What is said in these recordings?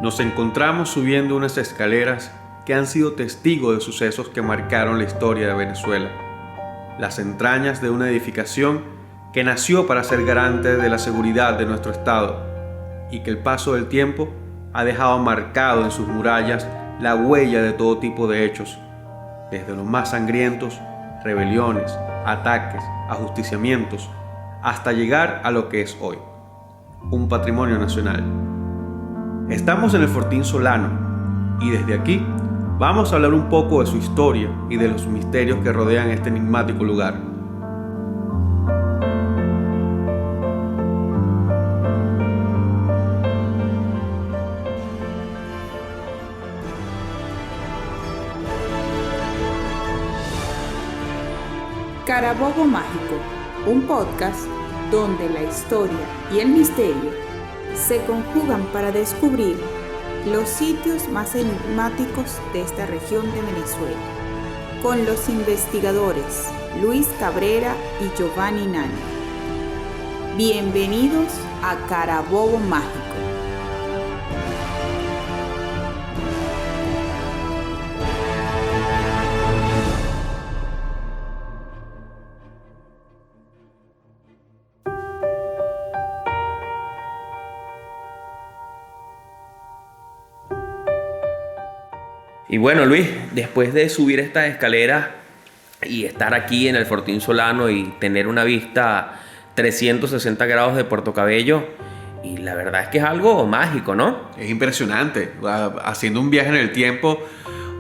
Nos encontramos subiendo unas escaleras que han sido testigos de sucesos que marcaron la historia de Venezuela. Las entrañas de una edificación que nació para ser garante de la seguridad de nuestro Estado y que el paso del tiempo ha dejado marcado en sus murallas la huella de todo tipo de hechos, desde los más sangrientos, rebeliones, ataques, ajusticiamientos, hasta llegar a lo que es hoy, un patrimonio nacional. Estamos en el Fortín Solano y desde aquí vamos a hablar un poco de su historia y de los misterios que rodean este enigmático lugar. Carabobo Mágico, un podcast donde la historia y el misterio se conjugan para descubrir los sitios más enigmáticos de esta región de Venezuela, con los investigadores Luis Cabrera y Giovanni Nani. Bienvenidos a Carabobo Mágico. Y bueno, Luis, después de subir estas escaleras y estar aquí en el Fortín Solano y tener una vista 360 grados de Puerto Cabello, y la verdad es que es algo mágico, ¿no? Es impresionante. Haciendo un viaje en el tiempo,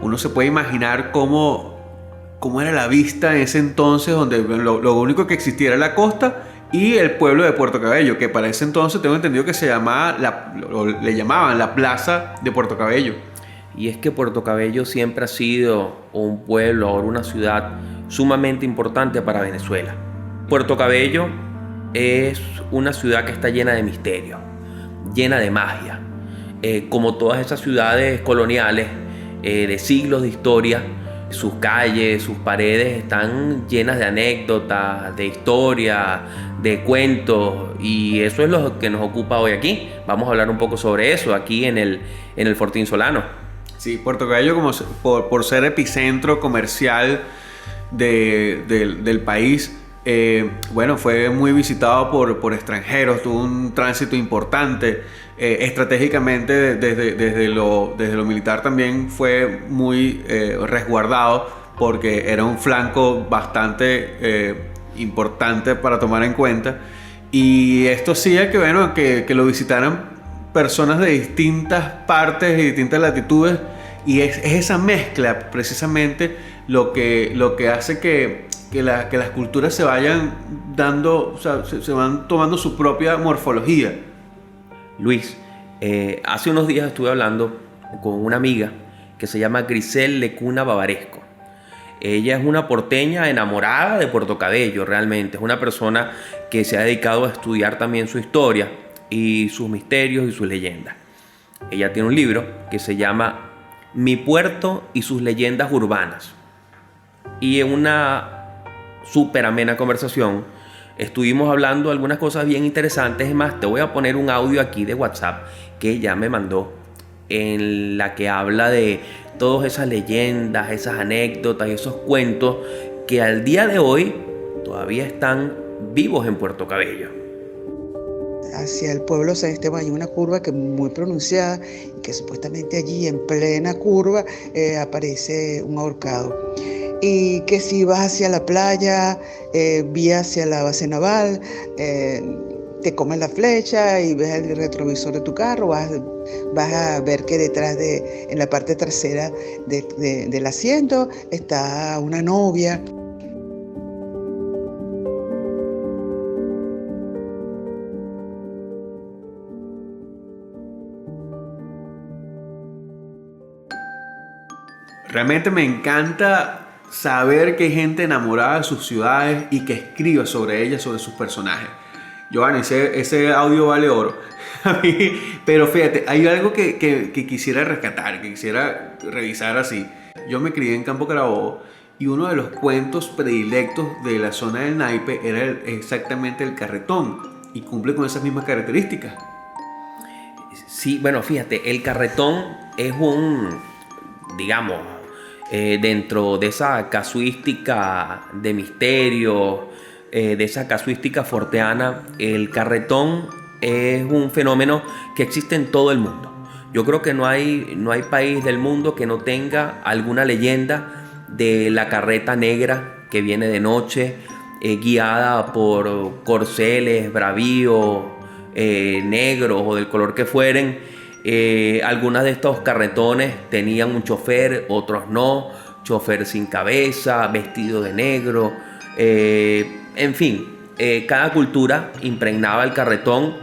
uno se puede imaginar cómo era la vista en ese entonces, donde lo único que existía era la costa y el pueblo de Puerto Cabello, que para ese entonces tengo entendido que se llamaba le llamaban la Plaza de Puerto Cabello. Y es que Puerto Cabello siempre ha sido un pueblo, ahora una ciudad sumamente importante para Venezuela. Puerto Cabello es una ciudad que está llena de misterio, llena de magia. Como todas esas ciudades coloniales de siglos de historia, sus calles, sus paredes están llenas de anécdotas, de historia, de cuentos, y eso es lo que nos ocupa hoy aquí. Vamos a hablar un poco sobre eso aquí en el Fortín Solano. Sí, Puerto Cabello, por ser epicentro comercial del país, fue muy visitado por extranjeros, tuvo un tránsito importante. Estratégicamente, desde lo militar también fue muy resguardado, porque era un flanco bastante importante para tomar en cuenta. Y esto hacía que lo visitaran personas de distintas partes y distintas latitudes, y es esa mezcla precisamente lo que hace que las culturas se vayan dando, o sea, se van tomando su propia morfología. Luis, hace unos días estuve hablando con una amiga que se llama Grisel Lecuna Bavaresco. Ella es una porteña enamorada de Puerto Cabello, realmente. Es una persona que se ha dedicado a estudiar también su historia y sus misterios y sus leyendas. Ella tiene un libro que se llama Mi Puerto y sus leyendas urbanas. Y en una súper amena conversación estuvimos hablando de algunas cosas bien interesantes. Es más, te voy a poner un audio aquí de WhatsApp que ella me mandó, en la que habla de todas esas leyendas, esas anécdotas y esos cuentos que al día de hoy todavía están vivos en Puerto Cabello. Hacia el pueblo San Esteban hay una curva que es muy pronunciada, y que supuestamente allí en plena curva aparece un ahorcado. Y que si vas hacia la playa, vía hacia la base naval, te comen la flecha y ves el retrovisor de tu carro, vas a ver que detrás en la parte trasera del asiento está una novia. Realmente me encanta saber que hay gente enamorada de sus ciudades y que escribe sobre ellas, sobre sus personajes. Giovanni, ese audio vale oro. Pero fíjate, hay algo que quisiera rescatar, que quisiera revisar así. Yo me crié en Campo Carabobo y uno de los cuentos predilectos de la zona del Naipe era exactamente el carretón, y cumple con esas mismas características. Sí, bueno, fíjate, el carretón es digamos, dentro de esa casuística de misterio, de esa casuística forteana, el carretón es un fenómeno que existe en todo el mundo. Yo creo que no hay país del mundo que no tenga alguna leyenda de la carreta negra que viene de noche, guiada por corceles, bravíos, negros o del color que fueren. Algunas de estos carretones tenían un chofer, otros no, chofer sin cabeza, vestido de negro, en fin, cada cultura impregnaba el carretón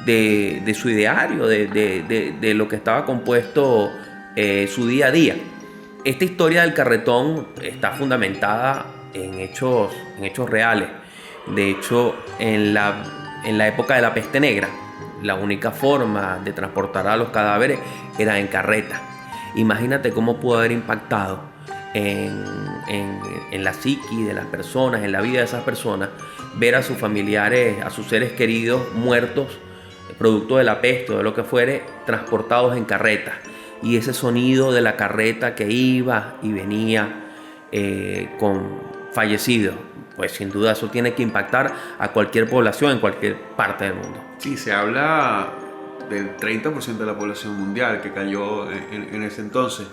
de su ideario, de lo que estaba compuesto su día a día. Esta historia del carretón está fundamentada en hechos reales. De hecho, en la época de la peste negra, la única forma de transportar a los cadáveres era en carreta. Imagínate cómo pudo haber impactado en la psiqui de las personas, en la vida de esas personas, ver a sus familiares, a sus seres queridos muertos, producto de la peste o de lo que fuere, transportados en carreta. Y ese sonido de la carreta que iba y venía con fallecidos, pues sin duda eso tiene que impactar a cualquier población en cualquier parte del mundo. Sí, se habla del 30% de la población mundial que cayó en ese entonces.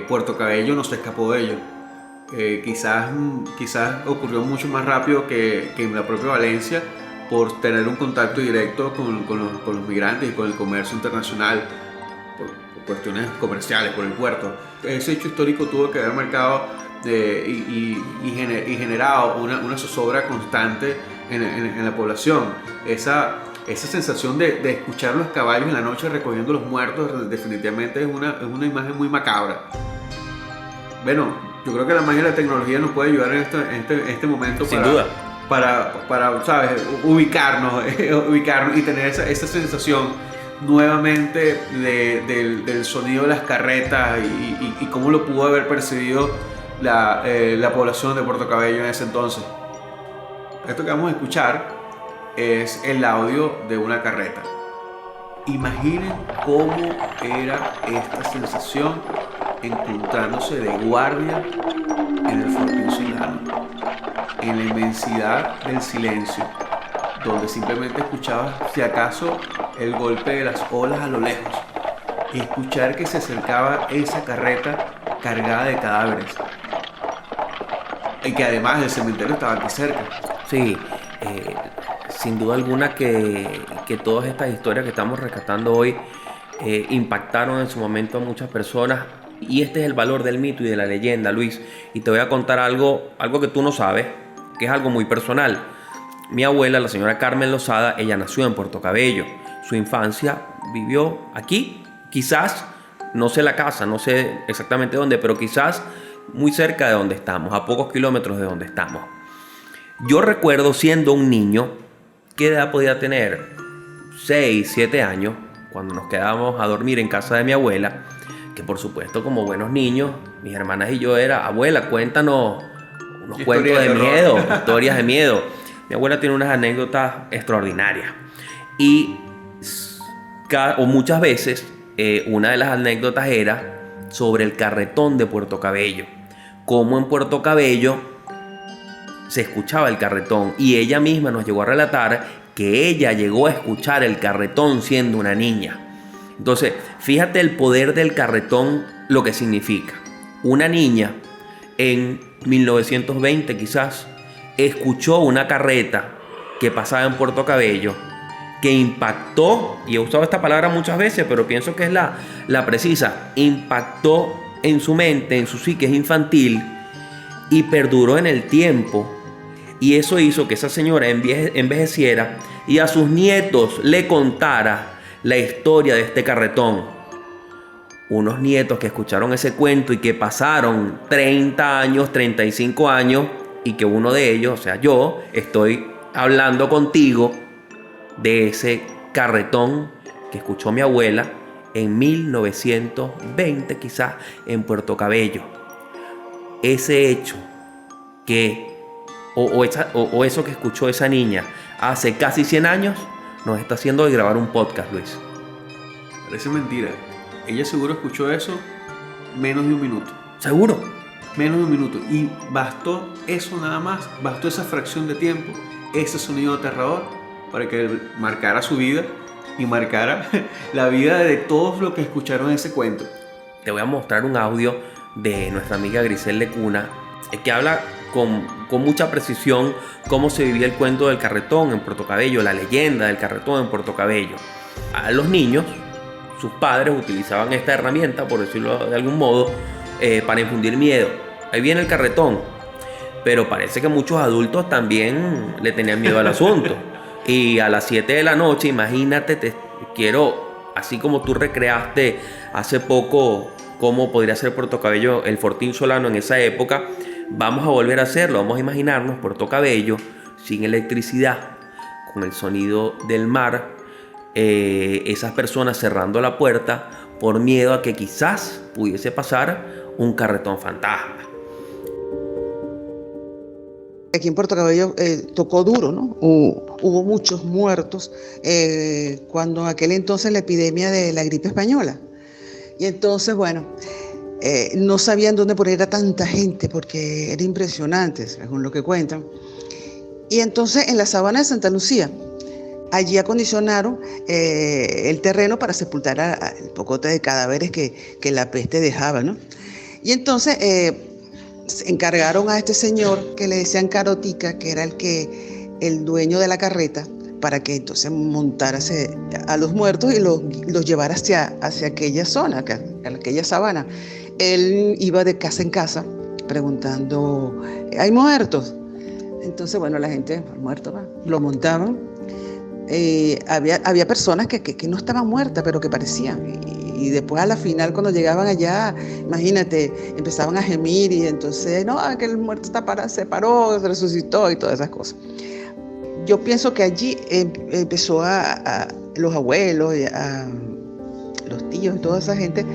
Puerto Cabello no se escapó de ello. Quizás ocurrió mucho más rápido que en la propia Valencia, por tener un contacto directo con los migrantes y con el comercio internacional, por cuestiones comerciales, por el puerto. Ese hecho histórico tuvo que haber marcado y generado una zozobra constante en la población. Esa sensación de escuchar los caballos en la noche recogiendo los muertos definitivamente es una imagen muy macabra. Bueno, yo creo que la magia de la tecnología nos puede ayudar en este momento. Sin duda. Para ¿sabes? ubicarnos y tener esa sensación nuevamente del sonido de las carretas y cómo lo pudo haber percibido la población de Puerto Cabello en ese entonces. Esto que vamos a escuchar es el audio de una carreta. Imaginen cómo era esta sensación encontrándose de guardia en el Fortín Solano, en la inmensidad del silencio, donde simplemente escuchabas, si acaso, el golpe de las olas a lo lejos, y escuchar que se acercaba esa carreta cargada de cadáveres, y que además el cementerio estaba aquí cerca. Sí, sin duda alguna que todas estas historias que estamos rescatando hoy impactaron en su momento a muchas personas, y este es el valor del mito y de la leyenda, Luis. Y te voy a contar algo que tú no sabes, que es algo muy personal. Mi abuela, la señora Carmen Lozada, ella nació en Puerto Cabello. Su infancia vivió aquí, quizás, no sé la casa, no sé exactamente dónde, pero quizás muy cerca de donde estamos, a pocos kilómetros de donde estamos. Yo recuerdo, siendo un niño, ¿qué edad podía tener? 6, 7 años, cuando nos quedábamos a dormir en casa de mi abuela, que por supuesto, como buenos niños, mis hermanas y yo era: abuela, cuéntanos unos cuentos de miedo, historias de miedo. Mi abuela tiene unas anécdotas extraordinarias, y muchas veces una de las anécdotas era sobre el carretón de Puerto Cabello, cómo en Puerto Cabello se escuchaba el carretón, y ella misma nos llegó a relatar que ella llegó a escuchar el carretón siendo una niña. Entonces, fíjate el poder del carretón, lo que significa. Una niña en 1920 quizás escuchó una carreta que pasaba en Puerto Cabello, que impactó, y he usado esta palabra muchas veces, pero pienso que es la precisa, impactó en su mente, en su psique infantil, y perduró en el tiempo. Y eso hizo que esa señora envejeciera y a sus nietos le contara la historia de este carretón. Unos nietos que escucharon ese cuento y que pasaron 30 años, 35 años, y que uno de ellos, o sea, yo, estoy hablando contigo de ese carretón que escuchó mi abuela en 1920, quizás, en Puerto Cabello. Ese hecho o eso que escuchó esa niña hace casi 100 años nos está haciendo hoy grabar un podcast, Luis. Parece mentira. Ella seguro escuchó eso menos de un minuto. ¿Seguro? Menos de un minuto. Y bastó eso nada más, bastó esa fracción de tiempo, ese sonido aterrador, para que marcara su vida y marcara la vida de todos los que escucharon ese cuento. Te voy a mostrar un audio de nuestra amiga Grisel Lecuna, que habla con mucha precisión cómo se vivía el cuento del carretón en Puerto Cabello, la leyenda del carretón en Puerto Cabello. A los niños, sus padres utilizaban esta herramienta, por decirlo de algún modo, para infundir miedo. Ahí viene el carretón. Pero parece que muchos adultos también le tenían miedo al asunto. Y a las 7 de la noche, imagínate, quiero, así como tú recreaste hace poco cómo podría ser Puerto Cabello, el Fortín Solano en esa época, vamos a volver a hacerlo. Vamos a imaginarnos Puerto Cabello sin electricidad, con el sonido del mar, esas personas cerrando la puerta por miedo a que quizás pudiese pasar un carretón fantasma. Aquí en Puerto Cabello tocó duro, ¿no? Hubo muchos muertos cuando en aquel entonces la epidemia de la gripe española. Y entonces, bueno, no sabían dónde poner a tanta gente porque era impresionante, según lo que cuentan. Y entonces en la sabana de Santa Lucía, allí acondicionaron el terreno para sepultar el pocote de cadáveres que la peste dejaba, ¿no? Y entonces encargaron a este señor que le decían Carotica, que era el dueño de la carreta, para que entonces montara a los muertos y los llevara hacia aquella zona, aquella sabana. Él iba de casa en casa preguntando, ¿hay muertos? Entonces, bueno, la gente, muerto, lo montaban. Había personas que no estaban muertas, pero que parecían. Y después a la final, cuando llegaban allá, imagínate, empezaban a gemir y entonces, no, que el muerto se paró, se resucitó y todas esas cosas. Yo pienso que allí empezó a los abuelos, a los tíos y toda esa gente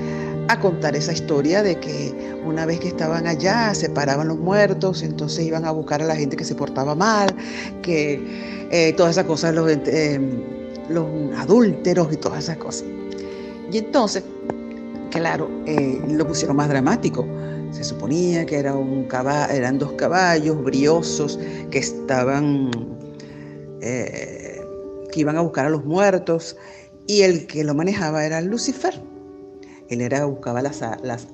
a contar esa historia de que una vez que estaban allá se paraban los muertos, entonces iban a buscar a la gente que se portaba mal, que todas esas cosas, los adúlteros y todas esas cosas. Y entonces, claro, lo pusieron más dramático. Se suponía que eran 2 caballos briosos que estaban, que iban a buscar a los muertos, y el que lo manejaba era Lucifer. Él buscaba las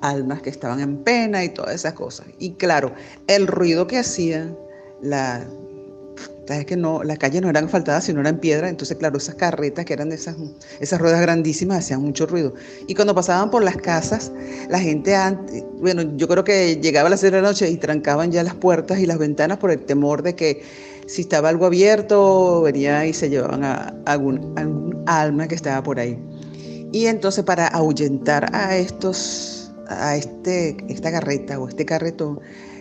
almas que estaban en pena y todas esas cosas. Y claro, el ruido que hacían, sabes que no, las calles no eran asfaltadas, sino eran piedra. Entonces, claro, esas carretas que eran de esas ruedas grandísimas hacían mucho ruido. Y cuando pasaban por las casas, la gente bueno, yo creo que llegaba a las 6 de la noche y trancaban ya las puertas y las ventanas por el temor de que si estaba algo abierto, venían y se llevaban a algún alma que estaba por ahí. Y entonces, para ahuyentar a esta carreta o este carretón,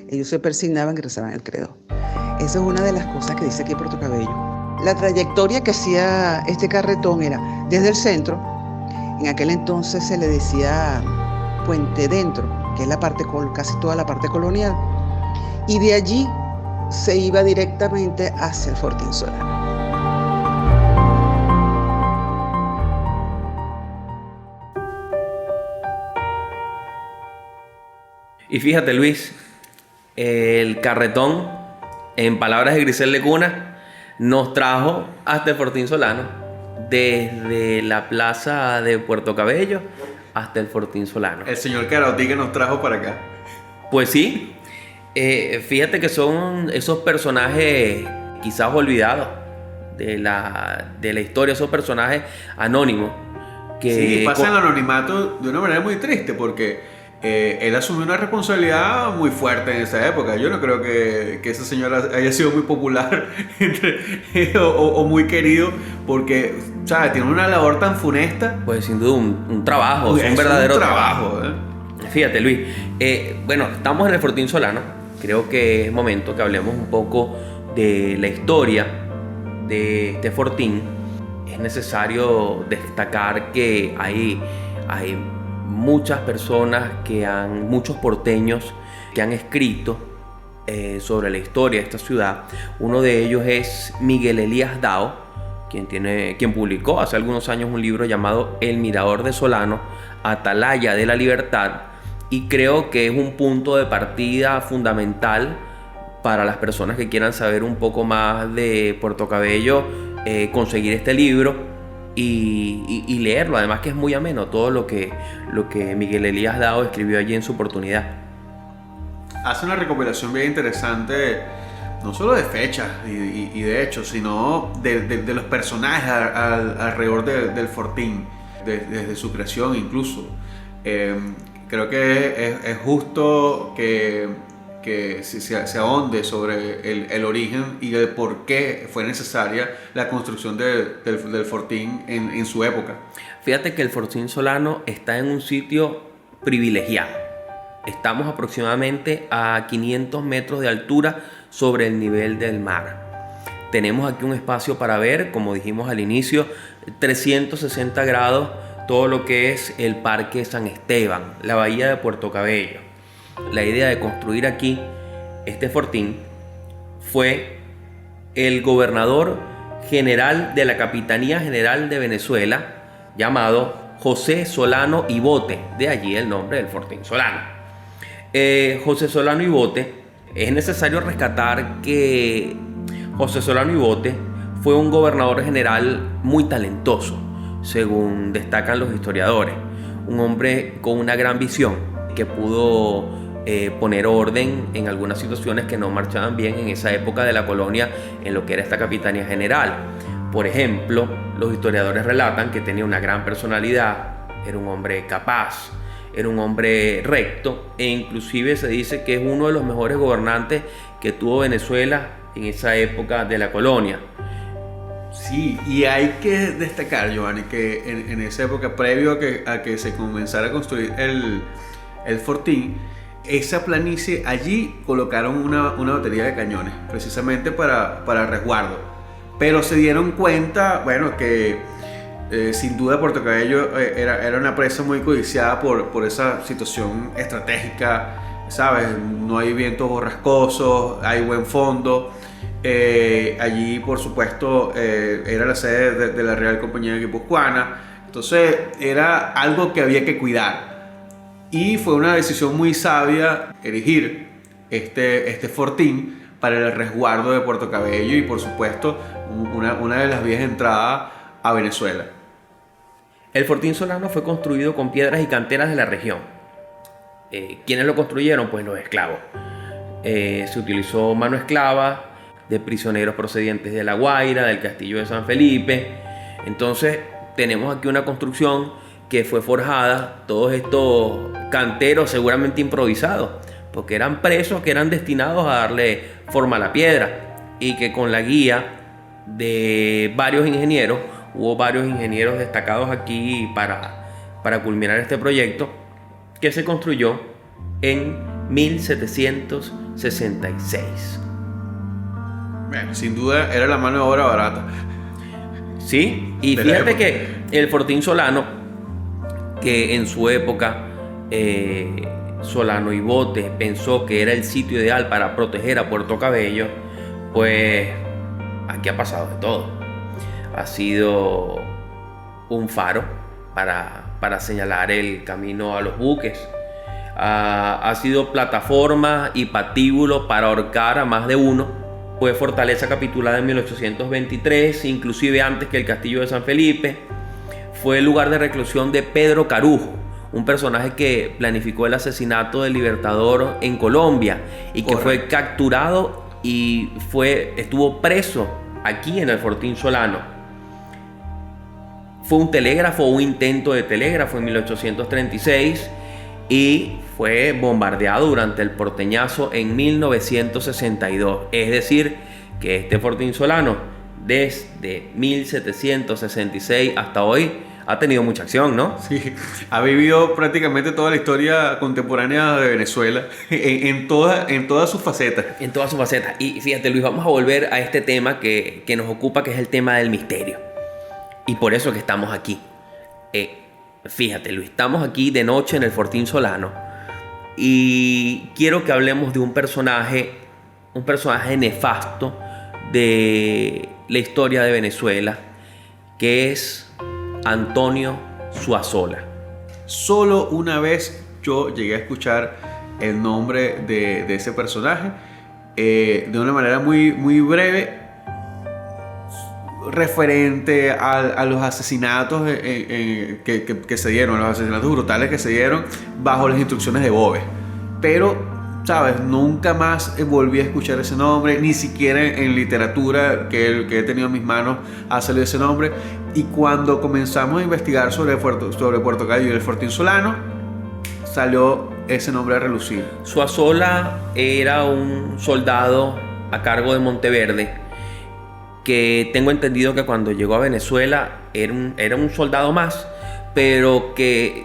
ellos se persignaban y rezaban el credo. Esa es una de las cosas que dice aquí Puerto Cabello. La trayectoria que hacía este carretón era desde el centro, en aquel entonces se le decía Puente Dentro, que es casi toda la parte colonial, y de allí se iba directamente hacia el Fortín Solano. Y fíjate, Luis, el carretón, en palabras de Grisel Lecuna, nos trajo hasta el Fortín Solano, desde la plaza de Puerto Cabello hasta el Fortín Solano. El señor Carotica nos trajo para acá. Pues sí, fíjate que son esos personajes quizás olvidados de la historia, esos personajes anónimos. Sí, pasan el anonimato de una manera muy triste porque él asumió una responsabilidad muy fuerte en esa época. Yo no creo que ese señor haya sido muy popular o muy querido porque, ¿sabes? Tiene una labor tan funesta. Pues sin duda un trabajo, es un verdadero trabajo. Fíjate, Luis, bueno, estamos en el Fortín Solano. Creo que es momento que hablemos un poco de la historia de este fortín. Es necesario destacar que hay muchas personas muchos porteños que han escrito sobre la historia de esta ciudad. Uno de ellos es Miguel Elías Dao, quien publicó hace algunos años un libro llamado El Mirador de Solano, Atalaya de la Libertad, y creo que es un punto de partida fundamental para las personas que quieran saber un poco más de Puerto Cabello, conseguir este libro y leerlo. Además que es muy ameno todo lo que Miguel Elías Dao escribió allí en su oportunidad. Hace una recopilación bien interesante, no solo de fechas y de hechos, sino de los personajes alrededor del Fortín, desde su creación incluso. Creo que es justo que se ahonde sobre el origen y el por qué fue necesaria la construcción del Fortín en su época. Fíjate que el Fortín Solano está en un sitio privilegiado. Estamos aproximadamente a 500 metros de altura sobre el nivel del mar. Tenemos aquí un espacio para ver, como dijimos al inicio, 360 grados, todo lo que es el Parque San Esteban, la bahía de Puerto Cabello. La idea de construir aquí este fortín fue el gobernador general de la Capitanía General de Venezuela, llamado José Solano y Bote, de allí el nombre del Fortín Solano. José Solano y Bote, es necesario rescatar que José Solano y Bote fue un gobernador general muy talentoso, según destacan los historiadores. Un hombre con una gran visión que pudo poner orden en algunas situaciones que no marchaban bien en esa época de la colonia en lo que era esta Capitanía General. Por ejemplo, los historiadores relatan que tenía una gran personalidad, era un hombre capaz, era un hombre recto, e inclusive se dice que es uno de los mejores gobernantes que tuvo Venezuela en esa época de la colonia. Sí, y hay que destacar, Giovanni, que en esa época, previo a que se comenzara a construir el Fortín, esa planicie, allí colocaron una batería de cañones, precisamente para resguardo. Pero se dieron cuenta, bueno, que sin duda Puerto Cabello era una presa muy codiciada por esa situación estratégica, ¿sabes? No hay vientos borrascosos, hay buen fondo. Allí, por supuesto, era la sede de la Real Compañía Guipuzcoana. Entonces, era algo que había que cuidar. Y fue una decisión muy sabia erigir este fortín para el resguardo de Puerto Cabello y, por supuesto, una de las vías de entrada a Venezuela. El Fortín Solano fue construido con piedras y canteras de la región. ¿Quiénes lo construyeron? Pues los esclavos. Se utilizó mano esclava de prisioneros procedientes de La Guaira, del castillo de San Felipe. Entonces tenemos aquí una construcción que fue forjada, todos estos canteros seguramente improvisados, porque eran presos que eran destinados a darle forma a la piedra, y que con la guía de varios ingenieros, hubo varios ingenieros destacados aquí para culminar este proyecto, que se construyó en 1766. Bueno, sin duda era la mano de obra barata. Sí, y fíjate que el Fortín Solano, que en su época Solano y Bote pensó que era el sitio ideal para proteger a Puerto Cabello, pues aquí ha pasado de todo. Ha sido un faro para señalar el camino a los buques. Ha sido plataforma y patíbulo para ahorcar a más de uno. Fue fortaleza capitulada en 1823, inclusive antes que el castillo de San Felipe. Fue el lugar de reclusión de Pedro Carujo, un personaje que planificó el asesinato del Libertador en Colombia y que fue capturado y estuvo preso aquí en el Fortín Solano. Fue un telégrafo, un intento de telégrafo en 1836 y fue bombardeado durante el Porteñazo en 1962. Es decir, que este Fortín Solano, desde 1766 hasta hoy, ha tenido mucha acción, ¿no? Sí, ha vivido prácticamente toda la historia contemporánea de Venezuela en todas sus facetas. En todas sus facetas. Y fíjate, Luis, vamos a volver a este tema que nos ocupa, que es el tema del misterio. Y por eso que estamos aquí. Fíjate, Luis, estamos aquí de noche en el Fortín Solano y quiero que hablemos de un personaje nefasto de la historia de Venezuela, que es Antonio Zuazola. Solo una vez yo llegué a escuchar el nombre de ese personaje de una manera muy, muy breve, referente a los asesinatos que se dieron, los asesinatos brutales que se dieron bajo las instrucciones de Boves. Pero, ¿sabes? Nunca más volví a escuchar ese nombre, ni siquiera en literatura que he tenido en mis manos ha salido ese nombre. Y cuando comenzamos a investigar sobre Puerto Cabello y el Fortín Solano, salió ese nombre a relucir. Zuazola era un soldado a cargo de Monteverde, que tengo entendido que cuando llegó a Venezuela era un soldado más, pero que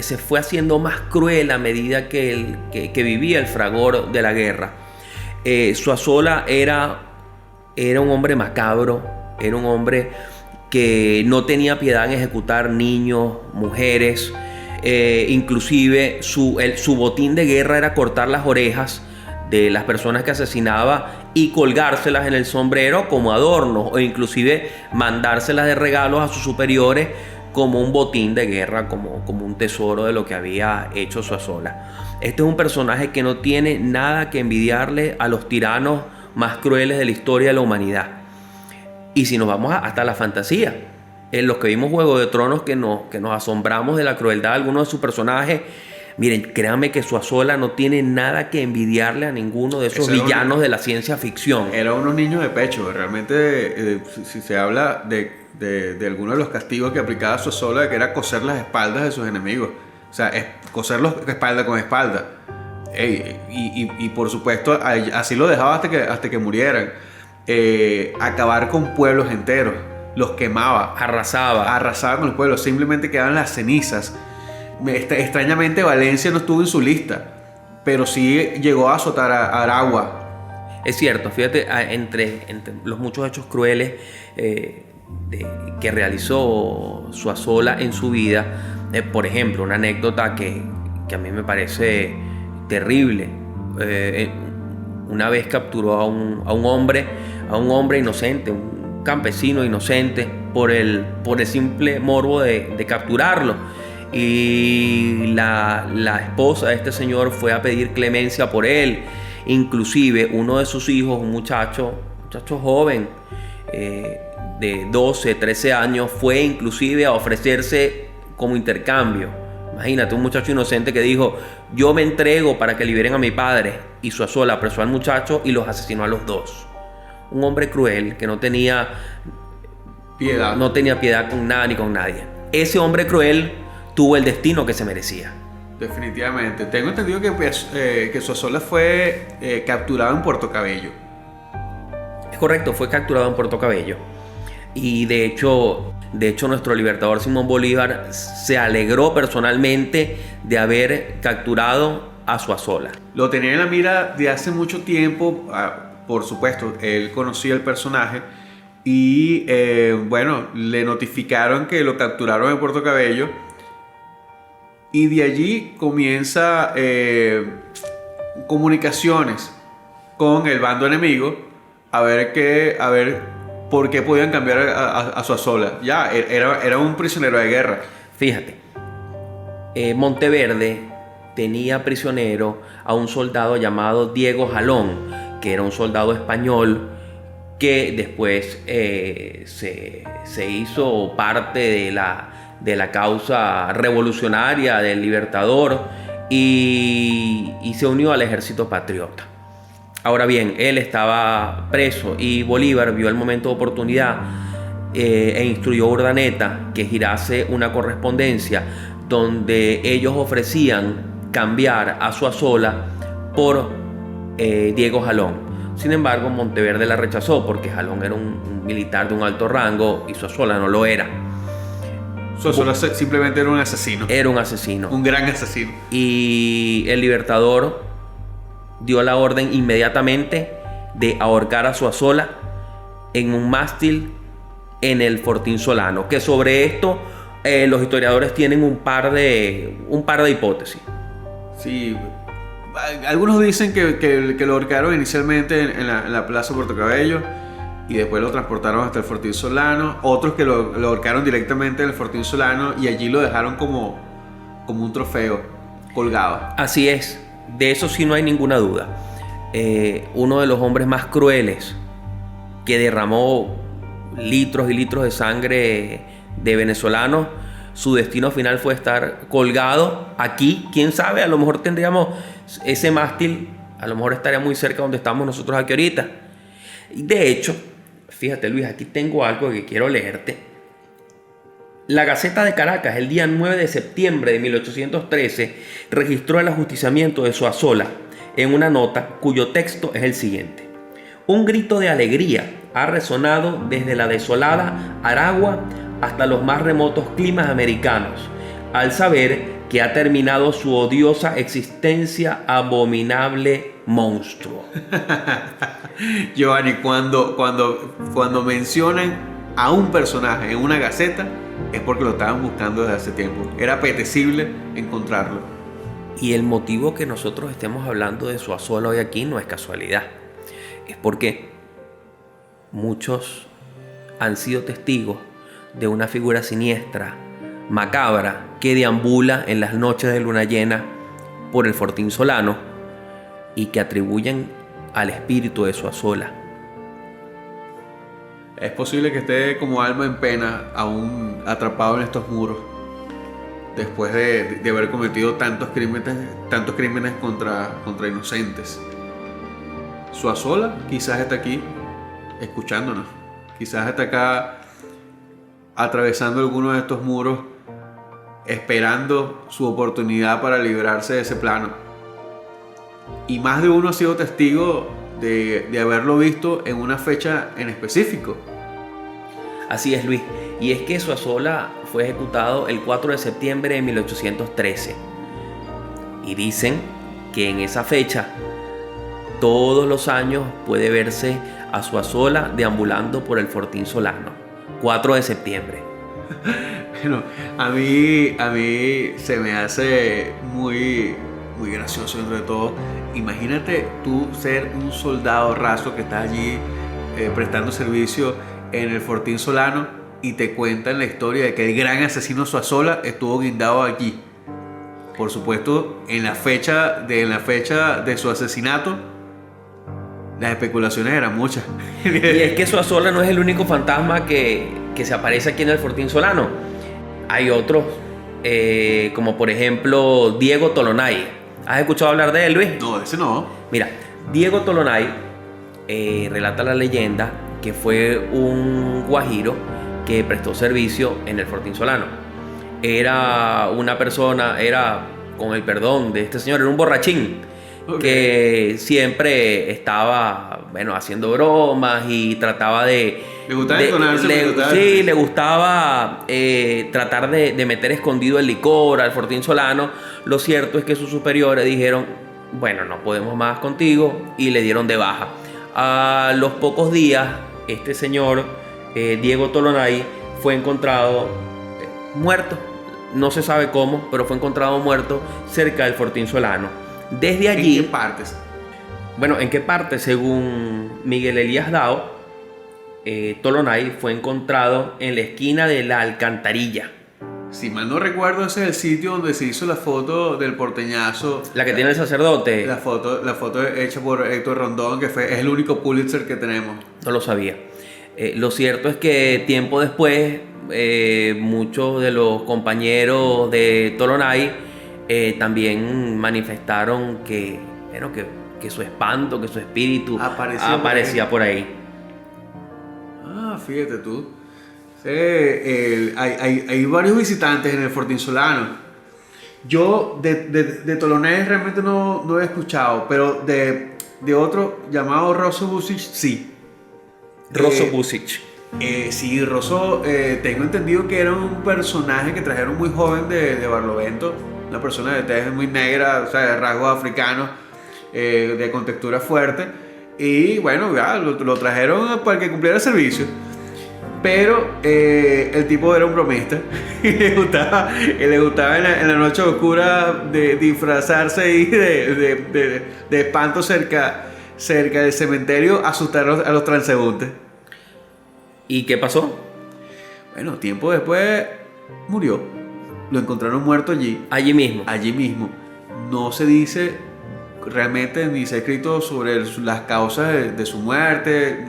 se fue haciendo más cruel a medida que vivía el fragor de la guerra. Zuazola era un hombre macabro, era un hombre que no tenía piedad en ejecutar niños, mujeres, inclusive su botín de guerra era cortar las orejas de las personas que asesinaba y colgárselas en el sombrero como adornos, o inclusive mandárselas de regalos a sus superiores como un botín de guerra, como un tesoro de lo que había hecho Zuazola. Este es un personaje que no tiene nada que envidiarle a los tiranos más crueles de la historia de la humanidad. Y si nos vamos hasta la fantasía, en los que vimos Juego de Tronos, que nos asombramos de la crueldad de algunos de sus personajes, miren, créanme que Zuazola no tiene nada que envidiarle a ninguno de esos villanos de la ciencia ficción. Eran unos niños de pecho. Realmente, si se habla de algunos de los castigos que aplicaba Zuazola, que era coser las espaldas de sus enemigos. O sea, coserlos espalda con espalda. Y por supuesto, así lo dejaba hasta que murieran. Acabar con pueblos enteros. Los quemaba. Arrasaba con los pueblos. Simplemente quedaban las cenizas. Extrañamente Valencia no estuvo en su lista, pero sí llegó a azotar a Aragua. Es cierto, fíjate, entre los muchos hechos crueles que realizó Zuazola en su vida, por ejemplo, una anécdota que a mí me parece terrible. Una vez capturó a un hombre inocente, un campesino inocente, por el simple morbo de capturarlo. Y la esposa de este señor fue a pedir clemencia por él. Inclusive uno de sus hijos, un muchacho joven de 12, 13 años, fue inclusive a ofrecerse como intercambio. Imagínate, un muchacho inocente que dijo: yo me entrego para que liberen a mi padre. Y Zuazola apresó al muchacho y los asesinó a los dos. Un hombre cruel que no tenía piedad con nada ni con nadie. Ese hombre cruel tuvo el destino que se merecía. Definitivamente. Tengo entendido que Zuazola fue capturado en Puerto Cabello. Es correcto, fue capturado en Puerto Cabello. Y de hecho nuestro libertador Simón Bolívar se alegró personalmente de haber capturado a Zuazola. Lo tenía en la mira de hace mucho tiempo. Por supuesto, él conocía el personaje. Y le notificaron que lo capturaron en Puerto Cabello. Y de allí comienza comunicaciones con el bando enemigo a ver por qué podían cambiar a Zuazola. Ya, era un prisionero de guerra. Fíjate, Monteverde tenía prisionero a un soldado llamado Diego Jalón, que era un soldado español que después se hizo parte de la causa revolucionaria del Libertador y se unió al ejército patriota. Ahora bien, él estaba preso y Bolívar vio el momento de oportunidad e instruyó a Urdaneta que girase una correspondencia donde ellos ofrecían cambiar a Zuazola por Diego Jalón. Sin embargo, Monteverde la rechazó porque Jalón era un militar de un alto rango y Zuazola no lo era. Zuazola simplemente era un asesino. Era un asesino. Un gran asesino. Y el Libertador dio la orden inmediatamente de ahorcar a Zuazola en un mástil en el Fortín Solano. Que sobre esto los historiadores tienen un par de hipótesis. Sí. Algunos dicen que lo ahorcaron inicialmente en la Plaza Puerto Cabello y después lo transportaron hasta el Fortín Solano. Otros que lo ahorcaron directamente en el Fortín Solano y allí lo dejaron como un trofeo colgado. Así es, de eso sí no hay ninguna duda. Uno de los hombres más crueles que derramó litros y litros de sangre de venezolanos, su destino final fue estar colgado aquí. Quién sabe, a lo mejor tendríamos ese mástil, a lo mejor estaría muy cerca donde estamos nosotros aquí ahorita. De hecho, fíjate Luis, aquí tengo algo que quiero leerte. La Gaceta de Caracas, el día 9 de septiembre de 1813, registró el ajusticiamiento de Zuazola en una nota cuyo texto es el siguiente: un grito de alegría ha resonado desde la desolada Aragua hasta los más remotos climas americanos, al saber que ha terminado su odiosa existencia, abominable monstruo. Giovanni, cuando mencionan a un personaje en una gaceta, es porque lo estaban buscando desde hace tiempo. Era apetecible encontrarlo. Y el motivo que nosotros estemos hablando de Zuazola hoy aquí no es casualidad. Es porque muchos han sido testigos de una figura siniestra, macabra, que deambula en las noches de luna llena por el Fortín Solano y que atribuyen al espíritu de Zuazola. Es posible que esté como alma en pena, aún atrapado en estos muros, después de haber cometido tantos crímenes contra inocentes. Zuazola quizás está aquí escuchándonos, quizás está acá atravesando alguno de estos muros, esperando su oportunidad para librarse de ese plano. Y más de uno ha sido testigo de haberlo visto en una fecha en específico. Así es, Luis. Y es que Zuazola fue ejecutado el 4 de septiembre de 1813. Y dicen que en esa fecha, todos los años puede verse a Zuazola deambulando por el Fortín Solano. 4 de septiembre. Bueno, a mí se me hace muy gracioso dentro de todo. Imagínate tú ser un soldado raso que está allí prestando servicio en el Fortín Solano y te cuentan la historia de que el gran asesino Zuazola estuvo guindado allí. Por supuesto, en la fecha de su asesinato, las especulaciones eran muchas. Y es que Zuazola no es el único fantasma que se aparece aquí en el Fortín Solano. Hay otros, como por ejemplo Diego Tolonay. ¿Has escuchado hablar de él, Luis? No, ese no. Mira, Diego Tolonay relata la leyenda que fue un guajiro que prestó servicio en el Fortín Solano. Era una persona, con el perdón de este señor, era un borrachín. Okay. Que siempre estaba, haciendo bromas y trataba de... ¿Le gustaba entonarse? Sí, le gustaba tratar de meter escondido el licor al Fortín Solano. Lo cierto es que sus superiores dijeron, bueno, no podemos más contigo, y le dieron de baja. A los pocos días, este señor, Diego Tolonay, fue encontrado muerto. No se sabe cómo, pero fue encontrado muerto cerca del Fortín Solano. Desde allí... ¿En qué partes? Bueno, ¿en qué parte? Según Miguel Elías Dao, Tolonay fue encontrado en la esquina de la Alcantarilla. Si mal no recuerdo, ese es el sitio donde se hizo la foto del porteñazo. La que tiene el sacerdote. La foto hecha por Héctor Rondón, que es el único Pulitzer que tenemos. No lo sabía. Lo cierto es que tiempo después, muchos de los compañeros de Tolonay también manifestaron que su espanto, que su espíritu aparecía por ahí. Ah, fíjate tú. Hay varios visitantes en el Fortín Solano. Yo de Tolonay realmente no he escuchado, pero de otro llamado Rosso Busic, sí. Rosso Busic. Sí, Rosso, tengo entendido que era un personaje que trajeron muy joven de Barlovento. Una persona de tez muy negra, o sea, de rasgos africanos, de contextura fuerte. Y bueno, ya, lo trajeron para que cumpliera el servicio. Pero el tipo era un bromista. Y le gustaba en la noche oscura de disfrazarse y de espanto cerca del cementerio, asustar a los transeúntes. ¿Y qué pasó? Bueno, tiempo después murió. Lo encontraron muerto allí. Allí mismo. Allí mismo. No se dice realmente ni se ha escrito sobre las causas de su muerte.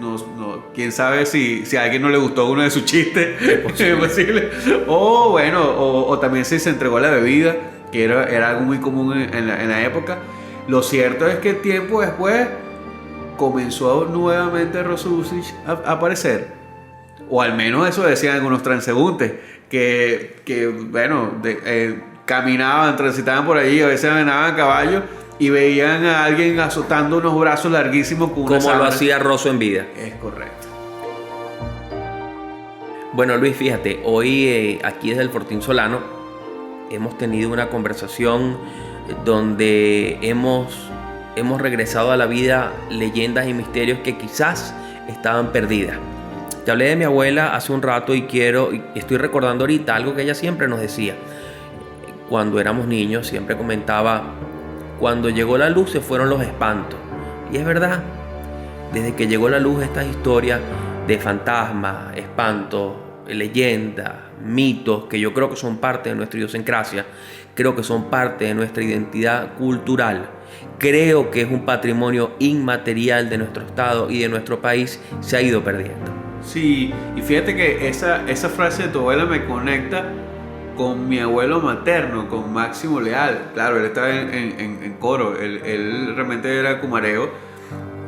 Quién sabe si a alguien no le gustó uno de sus chistes. Es posible. O bueno, o también se entregó a la bebida, que era algo muy común en la época. Lo cierto es que tiempo después comenzó nuevamente Rosuzich a aparecer, o al menos eso decían algunos transeúntes, que bueno, caminaban, transitaban por allí, a veces andaban a caballo y veían a alguien azotando unos brazos larguísimos con una como lo sábana. hacía Rosso en vida. Es correcto. Bueno, Luis, fíjate, hoy aquí desde el Fortín Solano hemos tenido una conversación donde hemos regresado a la vida leyendas y misterios que quizás estaban perdidas. Te hablé de mi abuela hace un rato y estoy recordando ahorita algo que ella siempre nos decía. Cuando éramos niños siempre comentaba: cuando llegó la luz se fueron los espantos. Y es verdad, desde que llegó la luz estas historias de fantasmas, espantos, leyendas, mitos, que yo creo que son parte de nuestra idiosincrasia, creo que son parte de nuestra identidad cultural, creo que es un patrimonio inmaterial de nuestro estado y de nuestro país, se ha ido perdiendo. Sí, y fíjate que esa frase de tu abuela me conecta con mi abuelo materno, con Máximo Leal. Claro, él estaba en coro, él realmente era cumareo.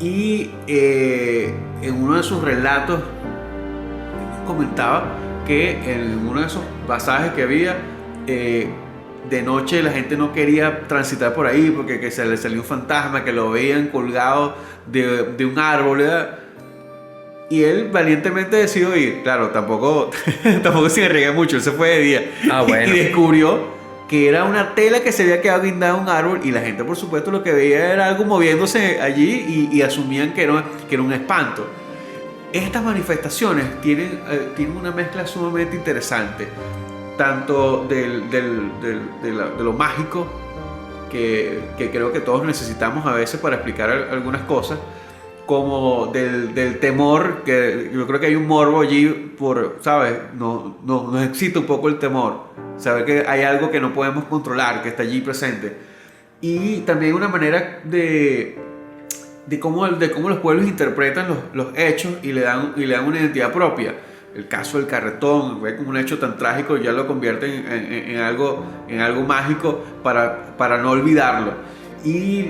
Y en uno de sus relatos comentaba que en uno de esos pasajes que había, de noche la gente no quería transitar por ahí porque que se le salió un fantasma, que lo veían colgado de un árbol, ¿verdad? Y él valientemente decidió ir. Claro, tampoco se arriesga mucho, él se fue de día. Bueno. Y descubrió que era una tela que se había quedado guindada a un árbol, y la gente, por supuesto, lo que veía era algo moviéndose allí y asumían que era un espanto. Estas manifestaciones tienen una mezcla sumamente interesante, tanto de lo mágico, que creo que todos necesitamos a veces para explicar algunas cosas, como del temor, que yo creo que hay un morbo allí ¿sabes? Nos excita un poco el temor, saber que hay algo que no podemos controlar, que está allí presente. Y también una manera de cómo los pueblos interpretan los hechos y le dan una identidad propia. El caso del carretón, ve como un hecho tan trágico, ya lo convierte en algo mágico para no olvidarlo. Y